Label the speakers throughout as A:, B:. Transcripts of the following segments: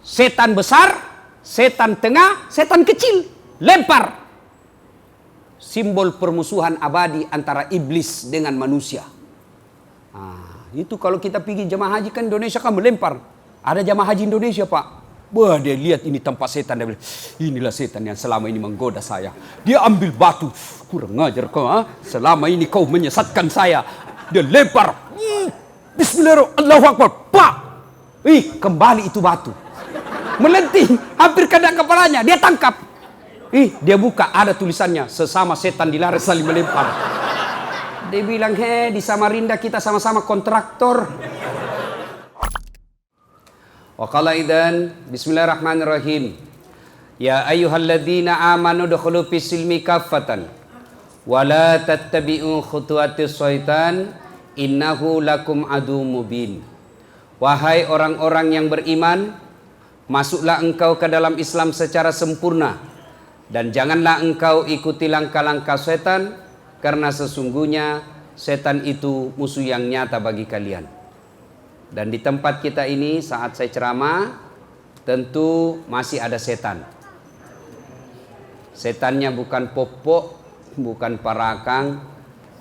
A: Setan besar, setan tengah, setan kecil. Lempar. Simbol permusuhan abadi antara iblis dengan manusia. Itu kalau kita pergi jemaah haji kan Indonesia kan melempar. Ada jemaah haji Indonesia, Pak. Wah, dia lihat ini tempat setan. Dia bilang, inilah setan yang selama ini menggoda saya. Dia ambil batu. Kurang ajar kau. Selama ini kau menyesatkan saya. Dia lempar. Bismillahirrahmanirrahim. Allahu Akbar. Pak. Kembali itu batu. Melenting. Hampir kena kepalanya. Dia tangkap. Dia buka. Ada tulisannya. Sesama setan dilarang saling melempar. Dia bilang, di Samarinda kita sama-sama kontraktor. Wa qala idzan bismillahirrahmanirrahim. Ya ayyuhalladzina amanu dukhulu fis silmi kaffatan wa la tattabi'u khutuwatis syaitan innahu lakum adu mubin. Wahai orang-orang yang beriman, masuklah engkau ke dalam Islam secara sempurna dan janganlah engkau ikuti langkah-langkah setan, karena sesungguhnya setan itu musuh yang nyata bagi kalian. Dan di tempat kita ini saat saya ceramah tentu masih ada setan. Setannya bukan popok, bukan parakang,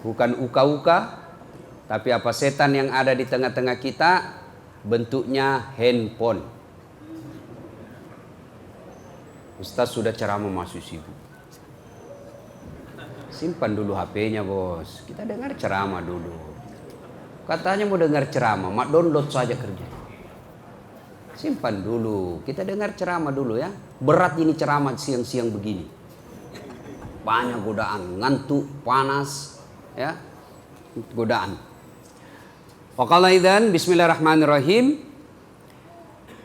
A: bukan uka-uka, tapi apa setan yang ada di tengah-tengah kita bentuknya handphone. Ustaz sudah ceramah masih sibuk. Simpan dulu HP-nya, bos. Kita dengar ceramah dulu. Katanya mau dengar ceramah, mak download saja kerja. Simpan dulu, kita dengar ceramah dulu ya. Berat ini ceramah siang-siang begini. Banyak godaan, ngantuk, panas, ya. Godaan. Wa qala idzan bismillahirrahmanirrahim.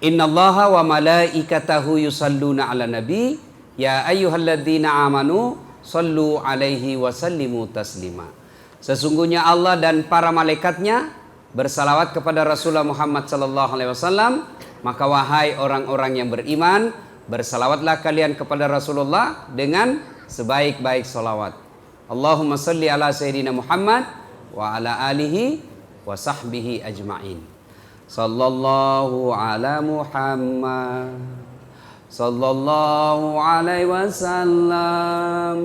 A: Innallaha wa malaikatahu yusalluna 'alan nabi ya ayyuhalladzina amanu sallu 'alaihi wa sallimu taslima. Sesungguhnya Allah dan para malaikatnya bersalawat kepada Rasulullah Muhammad sallallahu alaihi wasallam, maka wahai orang-orang yang beriman, bersalawatlah kalian kepada Rasulullah dengan sebaik-baik salawat. Allahumma salli ala sayyidina Muhammad wa ala alihi wa sahbihi ajma'in. Sallallahu ala Muhammad sallallahu alaihi wasallam.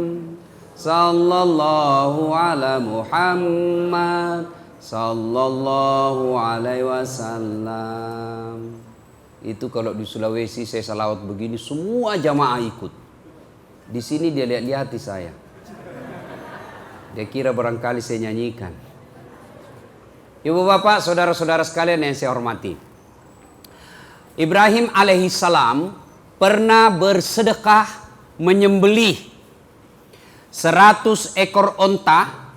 A: Sallallahu ala Muhammad sallallahu alaihi wasallam. Itu kalau di Sulawesi saya salawat begini semua jamaah ikut. Di sini dia lihat-lihati saya. Dia kira barangkali saya nyanyikan. Ibu bapak, saudara-saudara sekalian yang saya hormati. Ibrahim alaihissalam pernah bersedekah menyembelih 100 ekor onta,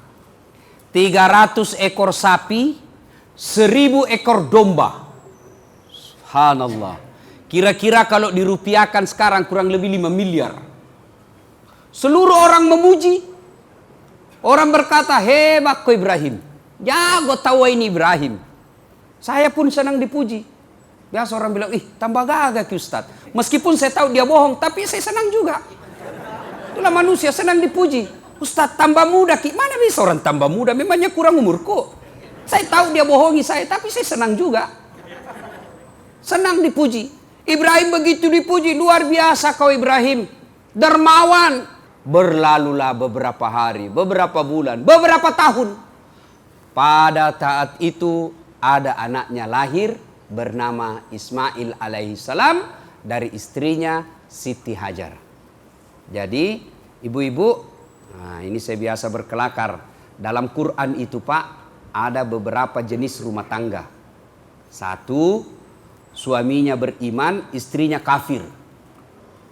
A: 300 ekor sapi, 1000 ekor domba. Subhanallah. Kira-kira kalau dirupiahkan sekarang kurang lebih 5 miliar. Seluruh orang memuji. Orang berkata, hebat kau Ibrahim. Jago tahu ini Ibrahim. Saya pun senang dipuji. Biasa orang bilang, tambah gagah ki Ustaz. Meskipun saya tahu dia bohong, tapi saya senang juga. Itulah manusia senang dipuji. Ustaz tambah muda ki. Mana bisa orang tambah muda? Memangnya kurang umurku. Saya tahu dia bohongi saya, tapi saya senang juga. Senang dipuji. Ibrahim begitu dipuji, luar biasa kau Ibrahim. Dermawan. Berlalulah beberapa hari, beberapa bulan, beberapa tahun. Pada saat itu ada anaknya lahir bernama Ismail alaihissalam dari istrinya Siti Hajar. Jadi ibu-ibu, ini saya biasa berkelakar. Dalam Quran itu Pak, ada beberapa jenis rumah tangga. Satu, suaminya beriman, istrinya kafir.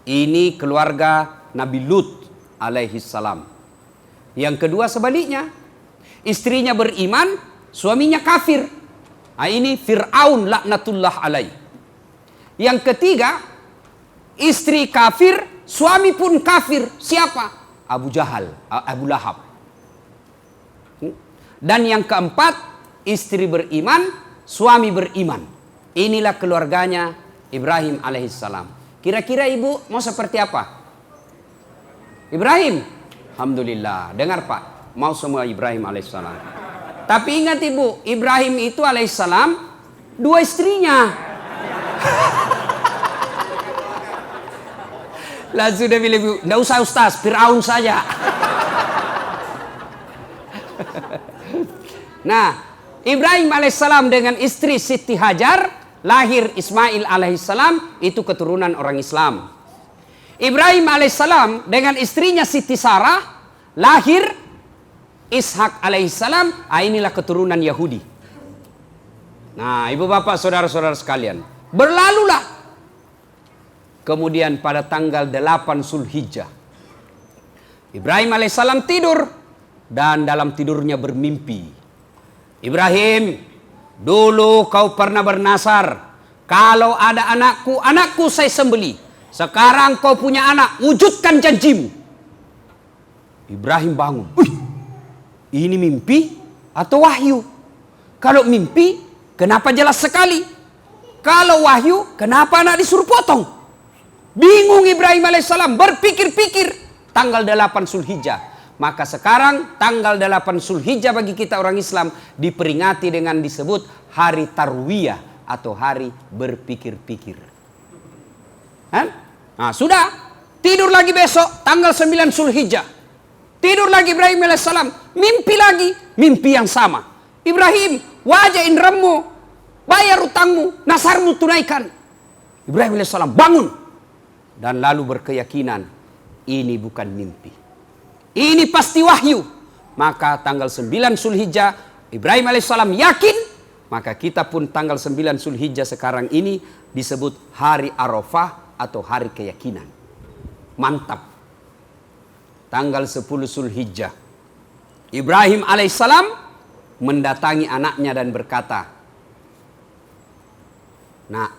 A: Ini keluarga Nabi Lut alaihissalam. Yang kedua sebaliknya, istrinya beriman, suaminya kafir. Ini Fir'aun laknatullah alaih. Yang ketiga, istri kafir, suami pun kafir. Siapa? Abu Jahal, Abu Lahab. Dan yang keempat, istri beriman, suami beriman. Inilah keluarganya Ibrahim alaihissalam. Kira-kira ibu mau seperti apa? Ibrahim? Alhamdulillah. Dengar Pak, mau semua Ibrahim alaihissalam. Tapi ingat ibu, Ibrahim itu alaihissalam 2 istrinya. Langsung dia bilang, nggak usah Ustaz, Fir'aun saja. Nah, Ibrahim alaihissalam dengan istri Siti Hajar, lahir Ismail alaihissalam, itu keturunan orang Islam. Ibrahim alaihissalam dengan istrinya Siti Sarah, lahir Ishak alaihissalam, inilah keturunan Yahudi. Nah, ibu bapak, saudara-saudara sekalian, berlalulah. Kemudian pada tanggal 8 Zulhijjah, Ibrahim alaihissalam tidur dan dalam tidurnya bermimpi. Ibrahim, dulu kau pernah bernasar, kalau ada anakku, anakku saya sembeli. Sekarang kau punya anak, wujudkan janjimu. Ibrahim bangun. Ini mimpi atau wahyu? Kalau mimpi, kenapa jelas sekali? Kalau wahyu, kenapa anak disuruh potong? Bingung Ibrahim alaihissalam, berpikir-pikir. Tanggal 8 Zulhijjah. Maka sekarang tanggal 8 Zulhijjah bagi kita orang Islam diperingati dengan disebut hari Tarwiyah atau hari berpikir-pikir. Nah, sudah. Tidur lagi besok tanggal 9 Zulhijjah. Tidur lagi Ibrahim alaihissalam. Mimpi lagi. Mimpi yang sama. Ibrahim, wajah inderamu, bayar utangmu, nasarmu tunaikan. Ibrahim alaihissalam bangun. Dan lalu berkeyakinan, ini bukan mimpi. Ini pasti wahyu. Maka tanggal 9 Zulhijjah, Ibrahim alaihissalam yakin. Maka kita pun tanggal 9 Zulhijjah sekarang ini disebut hari Arafah atau hari keyakinan. Mantap. Tanggal 10 Zulhijjah, Ibrahim alaihissalam mendatangi anaknya dan berkata, "Nak,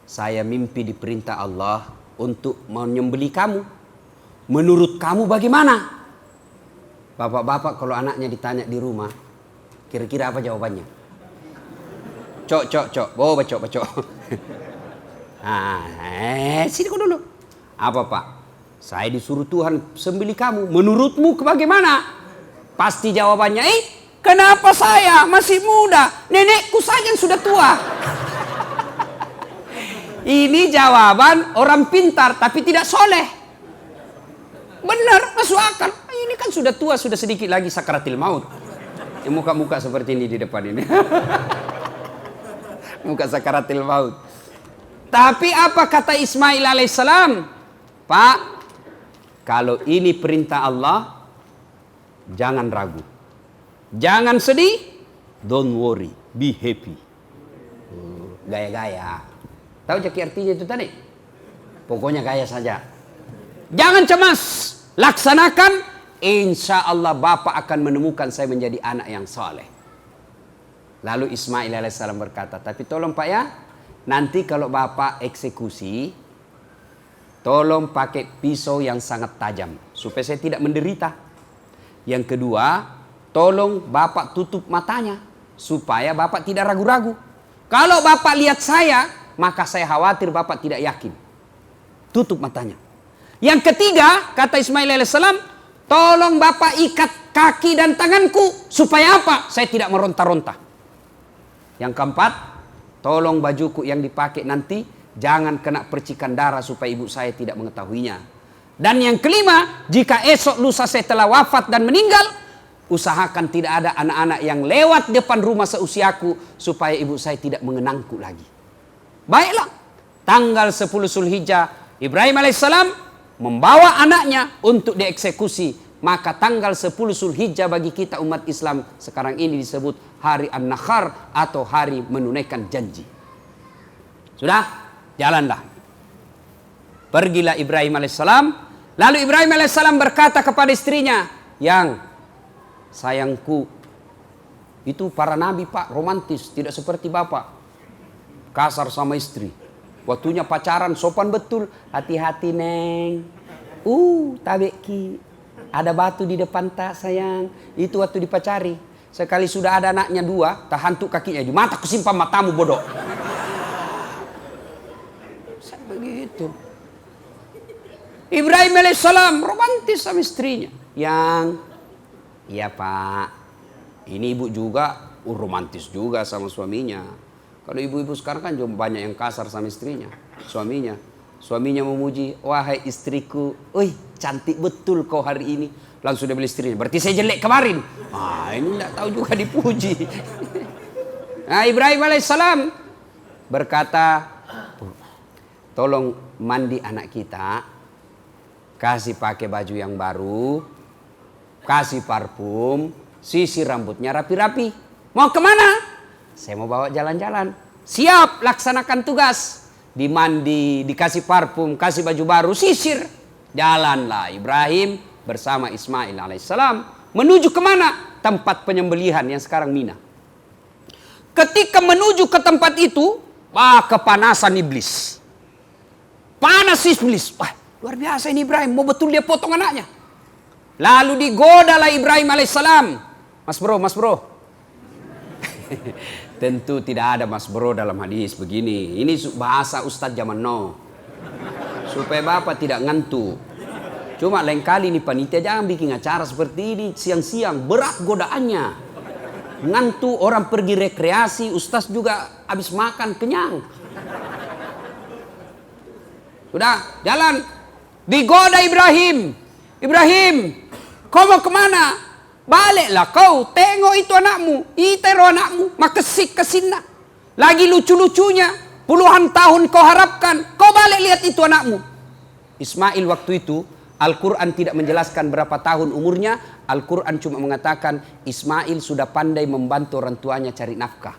A: saya mimpi diperintah Allah untuk menyembelih kamu. Menurut kamu bagaimana?" Bapak-bapak kalau anaknya ditanya di rumah, kira-kira apa jawabannya? Cok. Bawa bacok. Sini kau dulu. Apa Pak? Saya disuruh Tuhan sembelih kamu. Menurutmu bagaimana? Pasti jawabannya, kenapa saya masih muda? Nenekku saja yang sudah tua. Ini jawaban orang pintar tapi tidak soleh. Benar, masuk akal. Ini kan sudah tua, sudah sedikit lagi sakaratil maut. Muka-muka seperti ini di depan ini. Muka sakaratil maut. Tapi apa kata Ismail alaihissalam? Pak, kalau ini perintah Allah, jangan ragu. Jangan sedih. Don't worry, be happy. Gaya-gaya. Tahu jadi artinya itu tadi? Pokoknya gaya saja. Jangan cemas. Laksanakan. Insya Allah Bapak akan menemukan saya menjadi anak yang soleh. Lalu Ismail alaihissalam berkata, tapi tolong Pak ya, nanti kalau Bapak eksekusi, tolong pakai pisau yang sangat tajam. Supaya saya tidak menderita. Yang kedua, tolong Bapak tutup matanya. Supaya Bapak tidak ragu-ragu. Kalau Bapak lihat saya, maka saya khawatir Bapak tidak yakin. Tutup matanya. Yang ketiga, kata Ismail alaihissalam, tolong Bapak ikat kaki dan tanganku. Supaya apa? Saya tidak meronta-ronta. Yang keempat, tolong bajuku yang dipakai nanti jangan kena percikan darah supaya ibu saya tidak mengetahuinya. Dan yang kelima, jika esok lusa saya telah wafat dan meninggal, usahakan tidak ada anak-anak yang lewat depan rumah seusiaku supaya ibu saya tidak mengenangku lagi. Baiklah, tanggal 10 Zulhijjah Ibrahim alaihissalam membawa anaknya untuk dieksekusi. Maka tanggal 10 Zulhijjah bagi kita umat Islam sekarang ini disebut hari An-Nakhar atau hari menunaikan janji. Sudah? Jalanlah. Pergilah Ibrahim alaihissalam. Lalu Ibrahim alaihissalam berkata kepada istrinya, yang sayangku, itu para nabi Pak, romantis, tidak seperti Bapak. Kasar sama istri. Waktunya pacaran sopan betul. Hati-hati Neng. Tabeki. Ada batu di depan tak sayang. Itu waktu dipacari. Sekali sudah ada anaknya 2, tak hantuk kakinya. Di mata kusimpan matamu bodoh. Saya begitu. Ibrahim alaihissalam romantis sama istrinya. Iya Pak. Ini ibu juga romantis juga sama suaminya. Kalau ibu-ibu sekarang kan juga banyak yang kasar sama istrinya, suaminya. Suaminya memuji, wahai istriku, wih cantik betul kau hari ini. Langsung dia beli istrinya, berarti saya jelek kemarin. Ini tidak tahu juga dipuji. Nah, Ibrahim alaihissalam berkata, tolong mandi anak kita, kasih pakai baju yang baru, kasih parfum, sisir rambutnya rapi-rapi. Mau kemana? Saya mau bawa jalan-jalan. Siap, laksanakan tugas. Dimandi, dikasih parfum, kasih baju baru, sisir. Jalanlah Ibrahim bersama Ismail alaihissalam menuju kemana? Tempat penyembelihan yang sekarang Mina. Ketika menuju ke tempat itu, kepanasan iblis. Panas iblis. Wah, luar biasa ini Ibrahim. Mau betul dia potong anaknya. Lalu digodalah Ibrahim alaihissalam. Mas bro. Tentu tidak ada mas bro dalam hadis begini. Ini bahasa Ustadz zaman now. Supaya Bapak tidak ngantuk. Cuma lain kali nih panitia jangan bikin acara seperti ini siang-siang. Berat godaannya. Ngantuk, orang pergi rekreasi, Ustadz juga habis makan kenyang. Sudah, jalan. Digoda Ibrahim. Ibrahim, kau mau kemana? Baliklah kau, tengok itu anakmu, itero anakmu, makesik kesina. Lagi lucu-lucunya, puluhan tahun kau harapkan, kau balik lihat itu anakmu. Ismail waktu itu, Al-Quran tidak menjelaskan berapa tahun umurnya. Al-Quran cuma mengatakan Ismail sudah pandai membantu orang tuanya cari nafkah.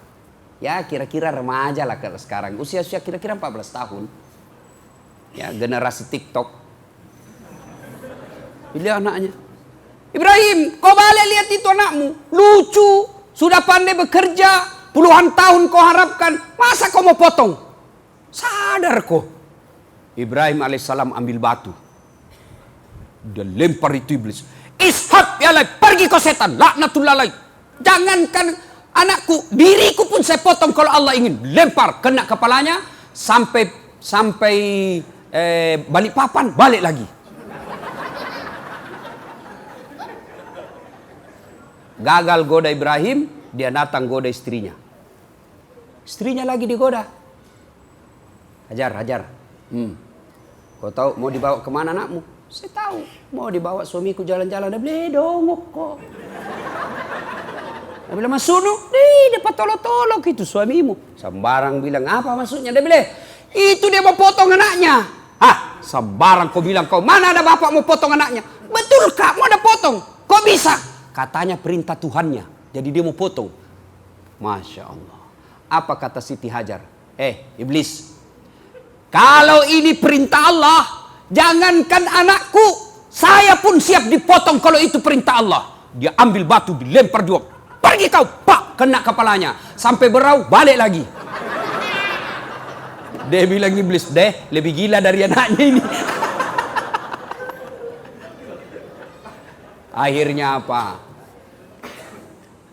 A: Ya kira-kira remaja lah kalau sekarang. Usia kira-kira 14 tahun. Ya generasi TikTok. Pilih anaknya. Ibrahim, kau balik lihat itu anakmu. Lucu, sudah pandai bekerja. Puluhan tahun kau harapkan. Masa kau mau potong? Sadar kau. Ibrahim alaihissalam ambil batu. Dia lempar itu iblis. Ishab ya lai, pergi kau setan, laknatullah lai. Jangankan anakku, diriku pun saya potong kalau Allah ingin. Lempar, kena kepalanya sampai Balikpapan, balik lagi. Gagal goda Ibrahim, dia datang goda istrinya. Istrinya lagi digoda. Hajar. Kau tahu mau dibawa kemana anakmu? Saya tahu, mau dibawa suamiku jalan-jalan, dia boleh dongok kok. Dia bilang, masuk nu, dia patolog-tolog itu suamimu. Sembarang bilang, apa maksudnya? Dia bilang, itu dia mau potong anaknya. Sembarang kau bilang, kau mana ada bapak mau potong anaknya? Betul kak, mau ada potong. Kok bisa? Katanya perintah Tuhannya, jadi dia mau potong. Masya Allah. Apa kata Siti Hajar? Iblis, kalau ini perintah Allah, jangankan anakku, saya pun siap dipotong kalau itu perintah Allah. Dia ambil batu, dilempar juga. Pergi kau, pak, kena kepalanya. Sampai berau, balik lagi. Dia bilang iblis, lebih gila dari anaknya ini. Akhirnya apa?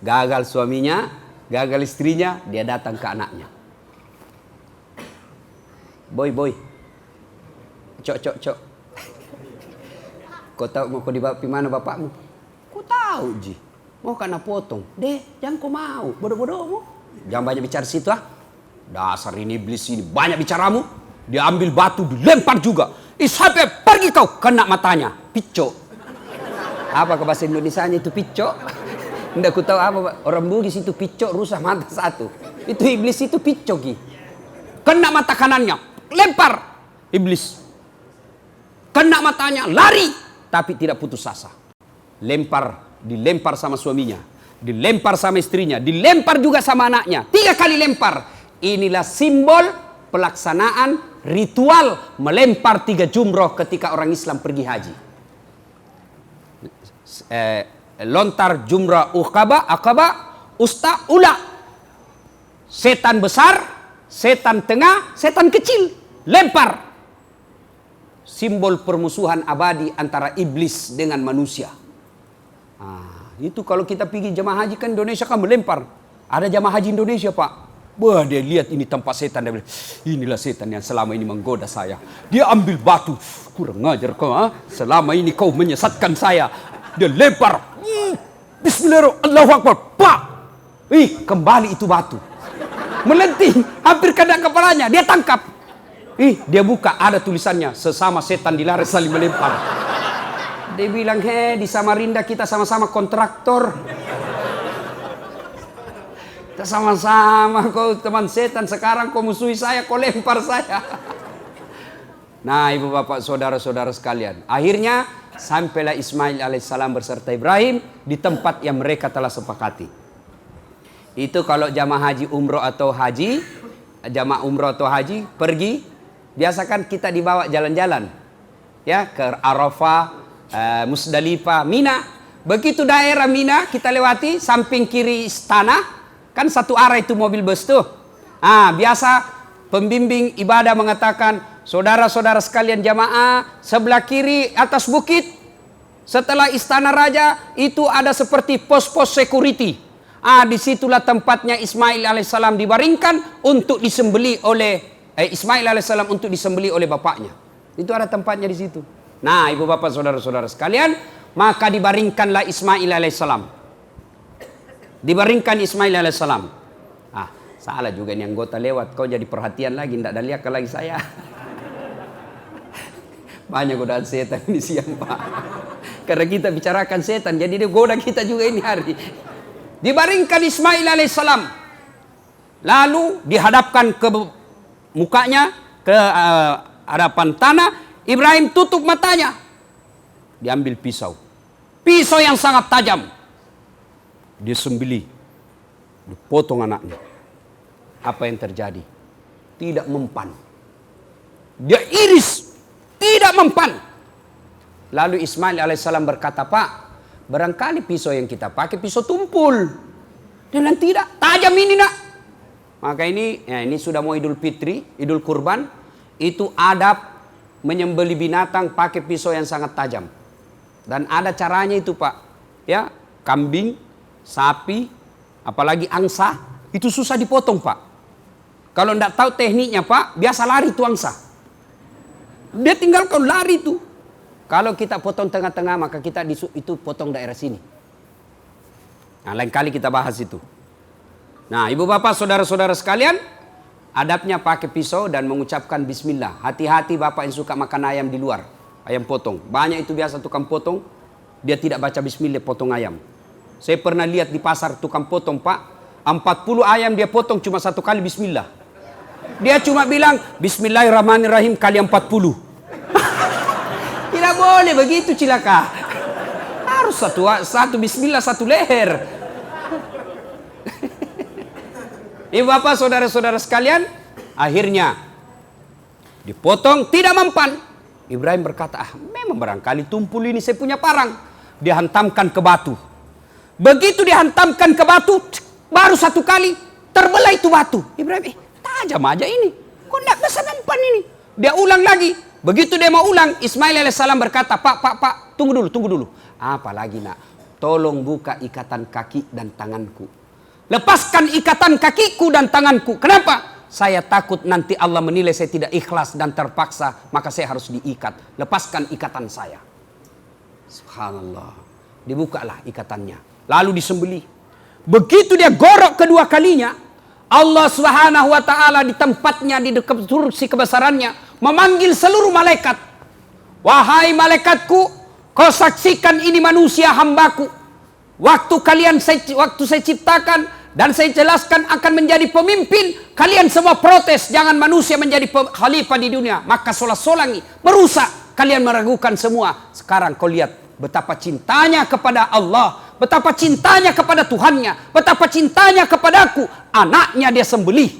A: Gagal suaminya, gagal istrinya, dia datang ke anaknya. Boy. Cok. Kau tahu mau kau dibawa ke mana bapakmu? Kau tahu ji. Mau karena potong. Jangan kau mau. Bodoh-bodohmu. Jangan banyak bicara situ Dasar ini iblis ini. Banyak bicaramu. Dia ambil batu, dilempar juga. Ishab, pergi kau. Kena matanya. Picok. Apa ke bahasa Indonesianya itu picok? Tidak ku tahu apa. Orang Bugis itu picok, rusak mata satu. Itu iblis itu picok ki. Kena mata kanannya. Lempar. Iblis. Kena matanya, lari. Tapi tidak putus asa. Dilempar sama suaminya. Dilempar sama istrinya. Dilempar juga sama anaknya. 3 kali lempar. Inilah simbol pelaksanaan ritual melempar 3 jumroh ketika orang Islam pergi haji. Lontar jumrah akabah, usta, ula. Setan besar, setan tengah, setan kecil. Lempar. Simbol permusuhan abadi antara iblis dengan manusia. Itu kalau kita pergi jamaah haji kan Indonesia kan melempar. Ada jamaah haji Indonesia pak. Wah dia lihat ini tempat setan. Dia bilang, inilah setan yang selama ini menggoda saya. Dia ambil batu. Kurang ajar kau. Selama ini kau menyesatkan saya. Dia lempar. Bismillahirrahmanirrahim. Allahu Akbar. Pak. Kembali itu batu. Melenting. Hampir kena kepalanya. Dia tangkap. Dia buka, ada tulisannya, sesama setan dilarang saling melempar. Dia bilang, di Samarinda kita sama-sama kontraktor. Kita sama-sama, kau teman setan, sekarang kau musuhi saya, kau lempar saya. Nah, ibu bapak, saudara-saudara sekalian, akhirnya sampailah Ismail alaihissalam beserta Ibrahim di tempat yang mereka telah sepakati. Itu kalau jamaah haji umroh atau haji, jamaah umroh atau haji pergi, biasakan kita dibawa jalan-jalan, ya, ke Arafah, Musdalifah, Mina. Begitu daerah Mina kita lewati, samping kiri istana, kan satu arah itu mobil bus tuh. Biasa pembimbing ibadah mengatakan, saudara-saudara sekalian jamaah, sebelah kiri atas bukit, setelah istana raja, itu ada seperti pos-pos security. Disitulah tempatnya Ismail alaihissalam dibaringkan untuk disembeli oleh Ismail alaihissalam untuk disembeli oleh bapaknya. Itu ada tempatnya di situ. Nah, ibu bapak saudara-saudara sekalian, maka dibaringkanlah Ismail alaihissalam. Dibaringkan Ismail alaihissalam. Salah juga nih anggota lewat, kau jadi perhatian lagi, tidak ada lihat lagi saya. Banyak godaan setan ini siang, Pak. Karena kita bicarakan setan, jadi dia goda kita juga ini hari. Dibaringkan Ismail alaihissalam, lalu dihadapkan ke mukanya, ke hadapan tanah. Ibrahim tutup matanya, diambil pisau yang sangat tajam, disembelih, dipotong anaknya. Apa yang terjadi? Tidak mempan, dia iris, tidak mempan. Lalu Ismail alaihissalam berkata, Pak, barangkali pisau yang kita pakai pisau tumpul. Dan tidak, tajam ini nak. Maka ini sudah mau Idul Fitri, Idul Kurban. Itu adab menyembelih binatang pakai pisau yang sangat tajam. Dan ada caranya itu Pak. Ya, kambing, sapi, apalagi angsa, itu susah dipotong Pak. Kalau tidak tahu tekniknya Pak, biasa lari itu angsa. Dia tinggal kau lari itu. Kalau kita potong tengah-tengah, maka kita itu potong daerah sini. Nah, lain kali kita bahas itu. Nah, ibu bapak, saudara-saudara sekalian, adabnya pakai pisau dan mengucapkan bismillah. Hati-hati bapak yang suka makan ayam di luar, ayam potong. Banyak itu biasa tukang potong, dia tidak baca bismillah potong ayam. Saya pernah lihat di pasar tukang potong Pak, 40 ayam dia potong cuma satu kali bismillah. Dia cuma bilang bismillahirrahmanirrahim kali 40. Tidak boleh begitu cilaka. Harus satu bismillah, satu leher. Ibu bapak, saudara-saudara sekalian, akhirnya dipotong, tidak mempan. Ibrahim berkata, memang barangkali tumpul ini saya punya parang. Dia hantamkan ke batu. Begitu dihantamkan ke batu, baru satu kali terbelah itu batu. Ibrahim, tajam aja ini. Kok tidak bisa mempan ini? Dia ulang lagi. Begitu dia mau ulang, Ismail alaihissalam berkata, Pak, tunggu dulu. Apa lagi nak? Tolong buka ikatan kaki dan tanganku. Lepaskan ikatan kakiku dan tanganku. Kenapa? Saya takut nanti Allah menilai saya tidak ikhlas dan terpaksa, maka saya harus diikat. Lepaskan ikatan saya. Subhanallah. Dibukalah ikatannya. Lalu disembelih. Begitu dia gorok kedua kalinya, Allah Subhanahu wa taala di tempatnya, di dekat kursi kebesarannya, memanggil seluruh malaikat. Wahai malaikatku, kau saksikan ini manusia hambaku. Waktu saya ciptakan dan saya jelaskan akan menjadi pemimpin, kalian semua protes, jangan manusia menjadi khalifah di dunia. Maka solang-solangi, merusak, kalian meragukan semua. Sekarang kau lihat betapa cintanya kepada Allah, betapa cintanya kepada Tuhannya, betapa cintanya kepadaku. Anaknya dia sembelih.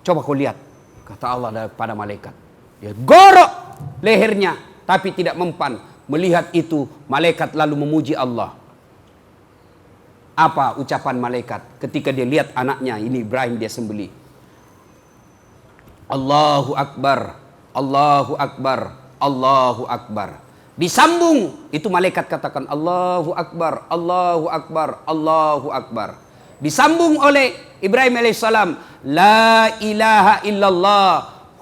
A: Coba kau lihat, kata Allah pada malaikat. Dia gorok lehernya, tapi tidak mempan. Melihat itu, malaikat lalu memuji Allah. Apa ucapan malaikat ketika dia lihat anaknya ini Ibrahim dia sembelih? Allahu Akbar, Allahu Akbar, Allahu Akbar. Disambung, itu malaikat katakan Allahu Akbar, Allahu Akbar, Allahu Akbar. Disambung oleh Ibrahim alaihissalam, La ilaha illallah,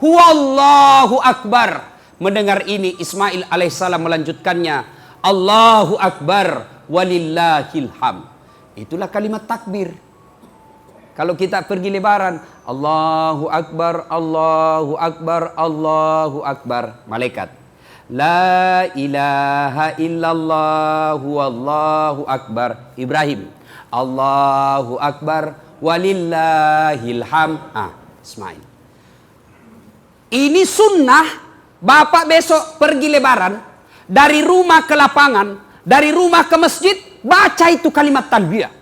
A: huwallahu akbar. Mendengar ini Ismail alaihissalam melanjutkannya, Allahu Akbar walillahil hamd. Itulah kalimat takbir. Kalau kita pergi lebaran, Allahu Akbar, Allahu Akbar, Allahu Akbar. Malaikat. La ilaha illallah wallahu akbar. Ibrahim. Allahu Akbar walillahil hamd. Ismail. Ini sunnah. Bapak besok pergi lebaran, dari rumah ke lapangan, dari rumah ke masjid, baca itu kalimat talbiyah.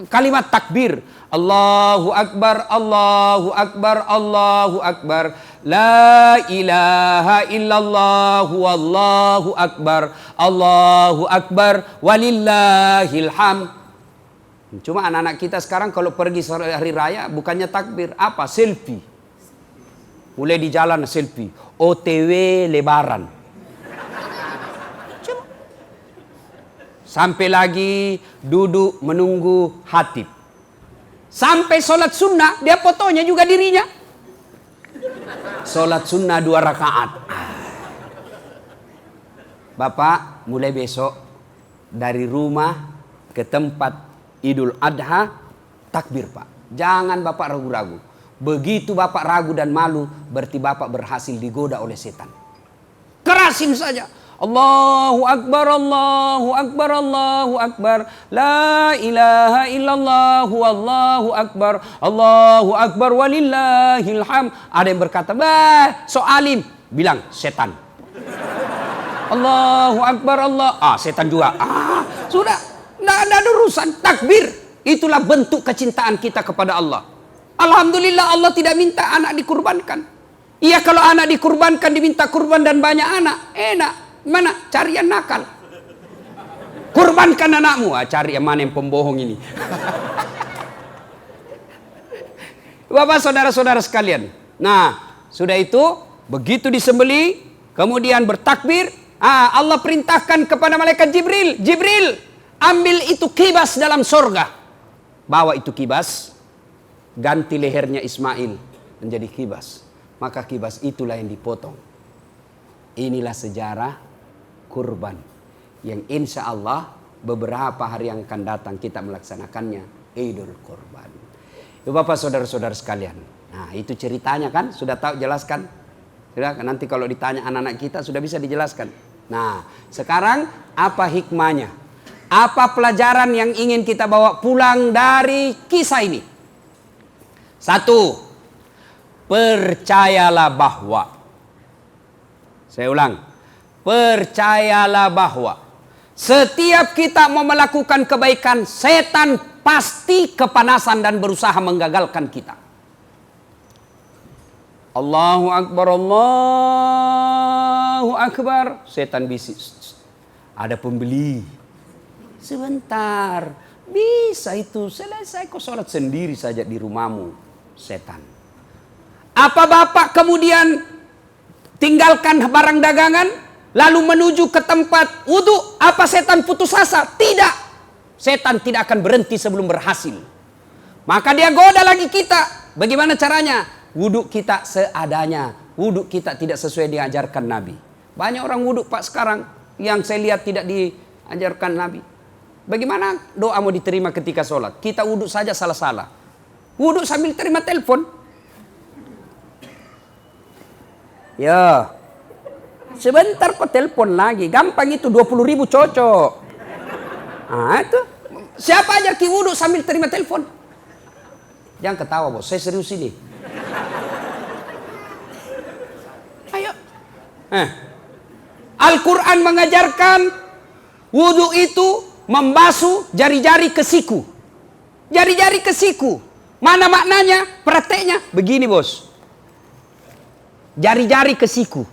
A: Kalimat takbir. Allahu Akbar, Allahu Akbar, Allahu Akbar. La ilaha illallah wallahu akbar. Allahu Akbar walillahil hamd. Cuma anak-anak kita sekarang kalau pergi hari raya bukannya takbir, apa? Selfie. Mulai di jalan selfie. OTW lebaran. Cuma. Sampai lagi duduk menunggu khatib. Sampai sholat sunnah, dia fotonya juga dirinya. Sholat sunnah 2 rakaat. Bapak, mulai besok dari rumah ke tempat Idul Adha, takbir Pak. Jangan Bapak ragu-ragu. Begitu Bapak ragu dan malu, berarti Bapak berhasil digoda oleh setan. Kerasin saja. Allahu Akbar, Allahu Akbar, Allahu Akbar. La ilaha illallah, Allahu Akbar, Allahu Akbar, walillahil hamd. Ada yang berkata, bah, so alim. Bilang, setan. Allahu Akbar, Allah. Setan juga. Sudah. Tidak ada urusan. Takbir. Itulah bentuk kecintaan kita kepada Allah. Alhamdulillah Allah tidak minta anak dikurbankan. Iya, kalau anak dikurbankan, diminta kurban dan banyak anak. Enak. Mana? Cari yang nakal. Kurbankan anakmu. Cari yang mana yang pembohong ini. Bapak saudara-saudara sekalian. Nah, sudah itu, begitu disembeli, kemudian bertakbir. Allah perintahkan kepada malaikat Jibril. Jibril, ambil itu kibas dalam sorga. Bawa itu kibas. Ganti lehernya Ismail menjadi kibas. Maka kibas itulah yang dipotong. Inilah sejarah kurban yang insya Allah beberapa hari yang akan datang kita melaksanakannya, Idul Kurban. Bapak saudara-saudara sekalian, nah itu ceritanya kan, sudah tahu jelaskan? Sudah, nanti kalau ditanya anak-anak kita sudah bisa dijelaskan. Nah sekarang apa hikmahnya? Apa pelajaran yang ingin kita bawa pulang dari kisah ini? 1. Percayalah bahwa, saya ulang, percayalah bahwa setiap kita mau melakukan kebaikan, setan pasti kepanasan dan berusaha menggagalkan kita. Allahu Akbar, Allahu Akbar. Setan bisik, ada pembeli. Sebentar, bisa itu, selesai kau sholat sendiri saja di rumahmu. Setan. Apa Bapak kemudian tinggalkan barang dagangan, lalu menuju ke tempat wudhu? Apa setan putus asa? Tidak. Setan tidak akan berhenti sebelum berhasil. Maka dia goda lagi kita. Bagaimana caranya? Wudhu kita seadanya. Wudhu kita tidak sesuai diajarkan Nabi. Banyak orang wudhu Pak sekarang yang saya lihat tidak diajarkan Nabi. Bagaimana doa mau diterima ketika sholat? Kita wudhu saja salah-salah. Wudhu sambil terima telepon. Ya, sebentar kok telepon lagi. Gampang itu, 20.000 cocok. Itu. Siapa aja ki wudhu sambil terima telepon? Jangan ketawa bos, saya serius ini. Ayo. Al-Quran mengajarkan wudhu itu membasuh jari-jari ke siku. Jari-jari ke siku. Mana maknanya? Prakteknya begini bos. Jari-jari ke siku.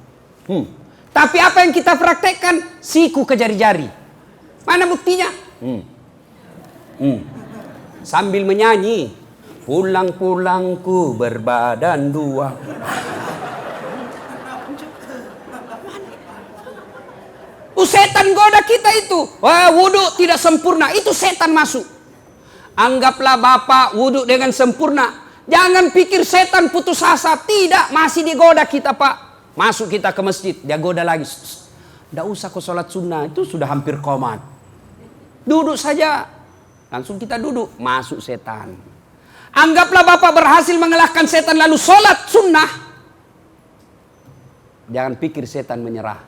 A: Tapi apa yang kita praktekkan? Siku ke jari-jari. Mana buktinya? Sambil menyanyi. Pulang-pulangku berbadan dua. Setan goda kita itu. Wah, wudhu tidak sempurna. Itu setan masuk. Anggaplah Bapak wudhu dengan sempurna. Jangan pikir setan putus asa. Tidak, masih digoda kita Pak. Masuk kita ke masjid, dia goda lagi. Tidak usah kau sholat sunnah, itu sudah hampir qomat. Duduk saja. Langsung kita duduk, masuk setan. Anggaplah Bapak berhasil mengalahkan setan lalu sholat sunnah. Jangan pikir setan menyerah.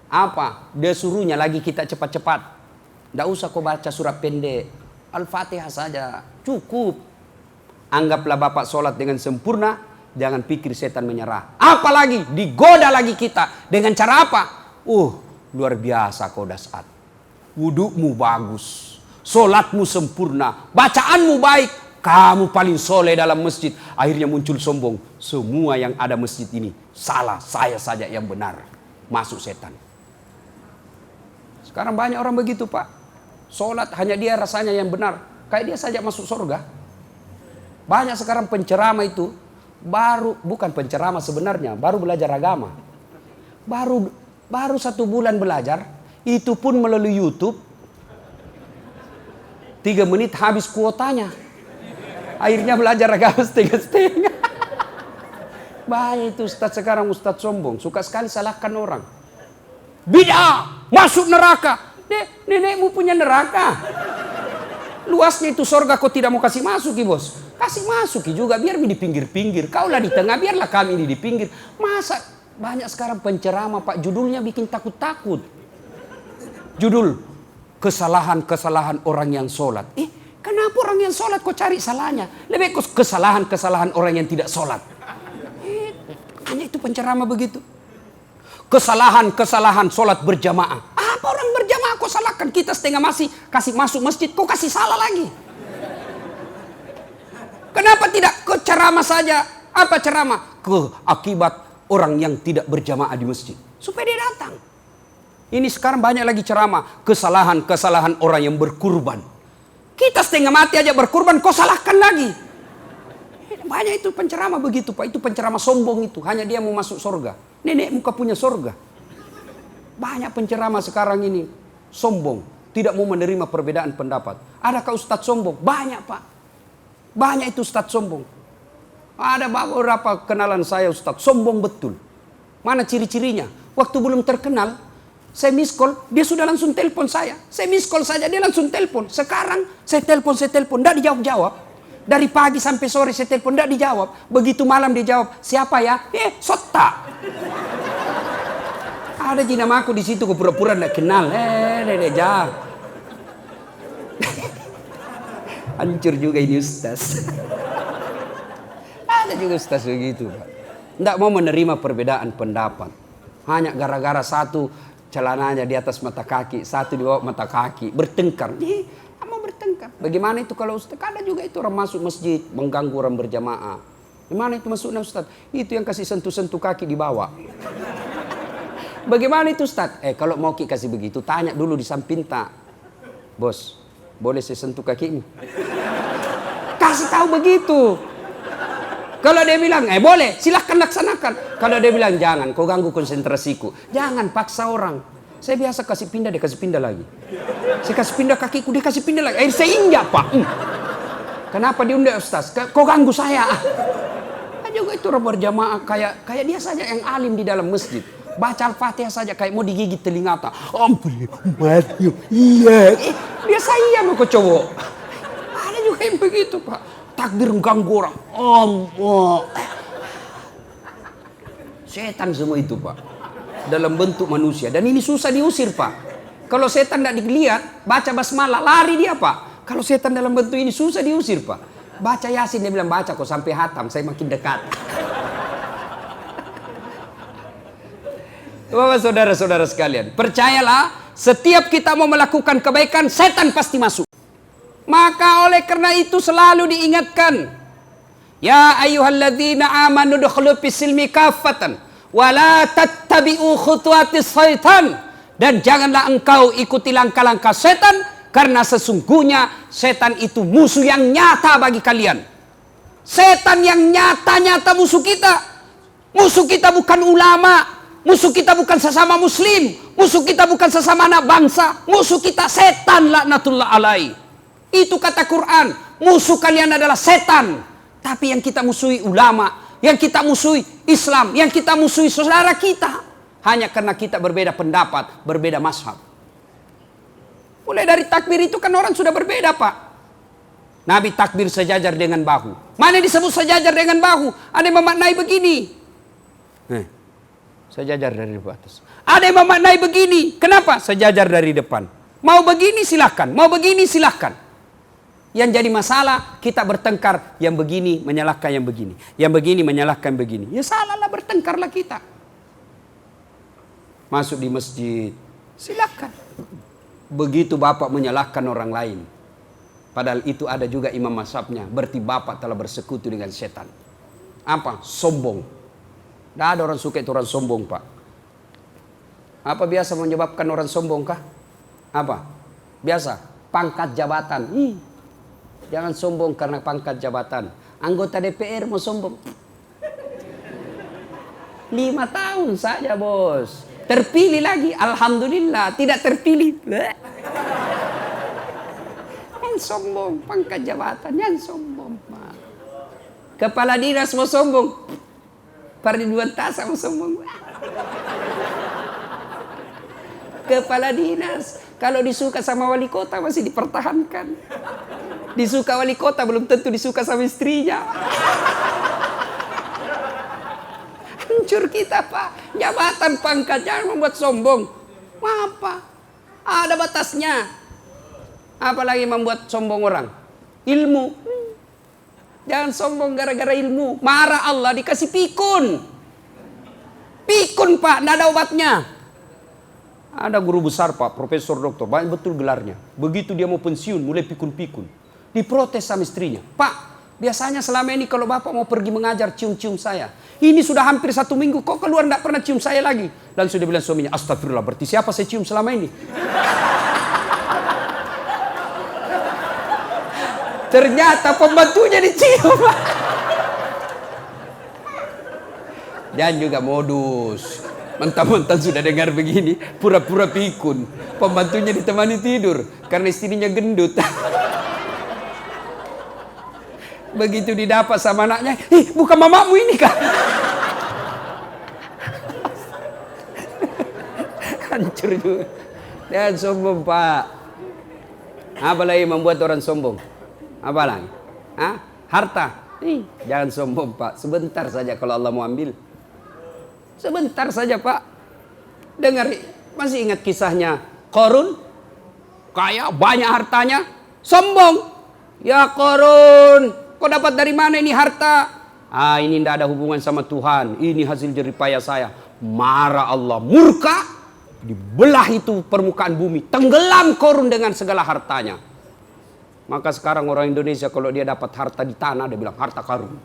A: Apa? Dia suruhnya lagi kita cepat-cepat. Tidak usah kau baca surat pendek. Al-Fatihah saja. Cukup. Anggaplah Bapak sholat dengan sempurna. Jangan pikir setan menyerah. Apalagi digoda lagi kita. Dengan cara apa? Luar biasa kau dasar. Wudukmu bagus. Sholatmu sempurna. Bacaanmu baik. Kamu paling soleh dalam masjid. Akhirnya muncul sombong. Semua yang ada masjid ini salah, saya saja yang benar. Masuk setan. Sekarang banyak orang begitu Pak. Sholat hanya dia rasanya yang benar. Kayak dia saja masuk surga. Banyak sekarang penceramah itu bukan penceramah sebenarnya, baru belajar agama. Baru 1 bulan belajar, itu pun melalui YouTube. 3 menit habis kuotanya. Akhirnya belajar agama setengah-setengah. Bahaya itu Ustadz sekarang, Ustadz sombong. Suka sekali salahkan orang. Bid'ah, masuk neraka. Nenekmu punya neraka. Luasnya itu sorga kau tidak mau kasih masuki bos. Kasih masuki juga biar di pinggir-pinggir. Kaulah di tengah, biarlah kami ini di pinggir. Masa banyak sekarang penceramah Pak, judulnya bikin takut-takut. Judul, kesalahan-kesalahan orang yang sholat. Kenapa orang yang sholat kau cari salahnya? Lebih kesalahan-kesalahan orang yang tidak sholat. Hanya itu penceramah begitu. Kesalahan-kesalahan sholat berjamaah. Apa orang berjamaah kau salahkan? Kita setengah masih kasih masuk masjid, kau kasih salah lagi. Kenapa tidak ke ceramah saja? Apa ceramah? Akibat orang yang tidak berjamaah di masjid. Supaya dia datang. Ini sekarang banyak lagi ceramah. Kesalahan-kesalahan orang yang berkurban. Kita setengah mati aja berkurban, kau salahkan lagi. Banyak itu penceramah begitu Pak. Itu penceramah sombong itu. Hanya dia mau masuk surga. Nenek muka punya surga. Banyak penceramah sekarang ini sombong. Tidak mau menerima perbedaan pendapat. Adakah Ustadz sombong? Banyak Pak. Banyak itu Ustadz sombong. Ada beberapa kenalan saya Ustadz sombong betul. Mana ciri-cirinya? Waktu belum terkenal, saya miss call, dia sudah langsung telepon saya. Saya miss call saja, dia langsung telepon. Sekarang saya telepon, tidak dijawab-jawab. Dari pagi sampai sore saya telepon, tidak dijawab. Begitu malam dia jawab, siapa ya? Sota. Ada nama aku di situ, aku pura-pura tidak kenal. Jauh. Hancur juga ini Ustaz. Ada juga Ustaz begitu Pak. Tidak mau menerima perbedaan pendapat. Hanya gara-gara satu celananya di atas mata kaki, satu di bawah mata kaki, bertengkar. Mau bertengkar. Bagaimana itu kalau Ustaz? Ada juga itu orang masuk masjid, mengganggu orang berjamaah. Gimana itu masuknya Ustaz? Itu yang kasih sentuh-sentuh kaki di bawah. Bagaimana itu Ustaz? Kalau mau kasih begitu, tanya dulu di samping tak. Bos, boleh saya sentuh kakimu? Kasih tahu begitu. Kalau dia bilang, boleh, silahkan laksanakan. Kalau dia bilang, jangan, kau ganggu konsentrasiku. Jangan paksa orang. Saya biasa kasih pindah, dia kasih pindah lagi. Saya kasih pindah kakiku, dia kasih pindah lagi. Saya injak Pak. Kenapa diundang Ustaz? Kau ganggu saya. Juga itu orang berjamaah kayak dia saja yang alim di dalam masjid. Baca Al-Fatihah saja kayak mau digigit telinga tak. Iya. Biasa iya mau kau cowok. Ada juga yang begitu Pak. Takbir mengganggu orang. Setan semua itu Pak. Dalam bentuk manusia. Dan ini susah diusir Pak. Kalau setan tidak dilihat, baca basmalah, lari dia Pak. Kalau setan dalam bentuk ini susah diusir Pak. Baca Yasin, dia bilang baca kok sampai hatam, saya makin dekat. Bapak saudara-saudara sekalian, percayalah, setiap kita mau melakukan kebaikan, setan pasti masuk. Maka oleh karena itu selalu diingatkan, ya ayyuhalladzina amanu dukhulu fis-silmi kaffatan wa la tattabi'u khutuwatis syaitan, dan janganlah engkau ikuti langkah-langkah setan, karena sesungguhnya setan itu musuh yang nyata bagi kalian. Setan yang nyata-nyata musuh kita. Musuh kita bukan ulama, musuh kita bukan sesama muslim, musuh kita bukan sesama anak bangsa, musuh kita setan laknatullah alaihi. Itu kata Quran, musuh kalian adalah setan. Tapi yang kita musuhi ulama, yang kita musuhi Islam, yang kita musuhi saudara kita, hanya karena kita berbeda pendapat, berbeda mazhab. Mulai dari takbir itu kan orang sudah berbeda Pak. Nabi takbir sejajar dengan bahu. Mana disebut sejajar dengan bahu? Ada yang memaknai begini. Sejajar dari atas. Ada yang memaknai begini. Kenapa? Sejajar dari depan. Mau begini silahkan. Mau begini silahkan. Yang jadi masalah kita bertengkar. Yang begini menyalahkan yang begini. Yang begini menyalahkan begini. Ya salahlah, bertengkarlah kita. Masuk di masjid. Silahkan. Begitu bapak menyalahkan orang lain. Padahal itu ada juga imam mazhabnya. Berarti bapak telah bersekutu dengan setan. Apa? Sombong. Tidak ada orang suka itu orang sombong, Pak. Apa biasa menyebabkan orang sombong kah? Apa? Biasa. Pangkat jabatan. Jangan sombong karena pangkat jabatan. Anggota DPR mau sombong. 5 tahun saja, bos. Terpilih lagi. Alhamdulillah. Tidak terpilih. Jangan sombong. Pangkat jabatan. Jangan sombong, Pak. Kepala dinas mau sombong. Ridwan Tasa mau sombong. Kepala dinas. Kalau disuka sama wali kota masih dipertahankan. Disuka wali kota belum tentu disuka sama istrinya. Hancur kita, Pak. Jabatan pangkat jangan membuat sombong. Apa? Ada batasnya. Apalagi membuat sombong orang. Ilmu. Jangan sombong gara-gara ilmu. Marah Allah dikasih pikun. Pikun, Pak. Tidak ada obatnya. Ada guru besar, Pak. Profesor doktor. Banyak betul gelarnya. Begitu dia mau pensiun mulai pikun-pikun. Diprotes sama istrinya. Pak, biasanya selama ini kalau bapak mau pergi mengajar cium-cium saya. Ini sudah hampir 1 minggu. Kok keluar tidak pernah cium saya lagi? Dan sudah bilang suaminya, astagfirullah. Berarti siapa saya cium selama ini? Ternyata pembantunya dicium. Dan juga modus. Mentang-mentang sudah dengar begini, pura-pura pikun. Pembantunya ditemani tidur karena istrinya gendut. Begitu didapat sama anaknya, bukan mamamu ini kah? Hancur juga. Dan sombong, Pak. Apa lagi membuat orang sombong? Apa lagi? Harta. Jangan sombong, Pak. Sebentar saja kalau Allah mau ambil. Sebentar saja, Pak. Dengar, masih ingat kisahnya Qarun? Kaya, banyak hartanya. Sombong. Ya Qarun, kau dapat dari mana ini harta? Ini tidak ada hubungan sama Tuhan. Ini hasil jeripaya saya. Marah Allah. Murka. Dibelah itu permukaan bumi. Tenggelam Qarun dengan segala hartanya. Maka sekarang orang Indonesia kalau dia dapat harta di tanah, dia bilang harta karun.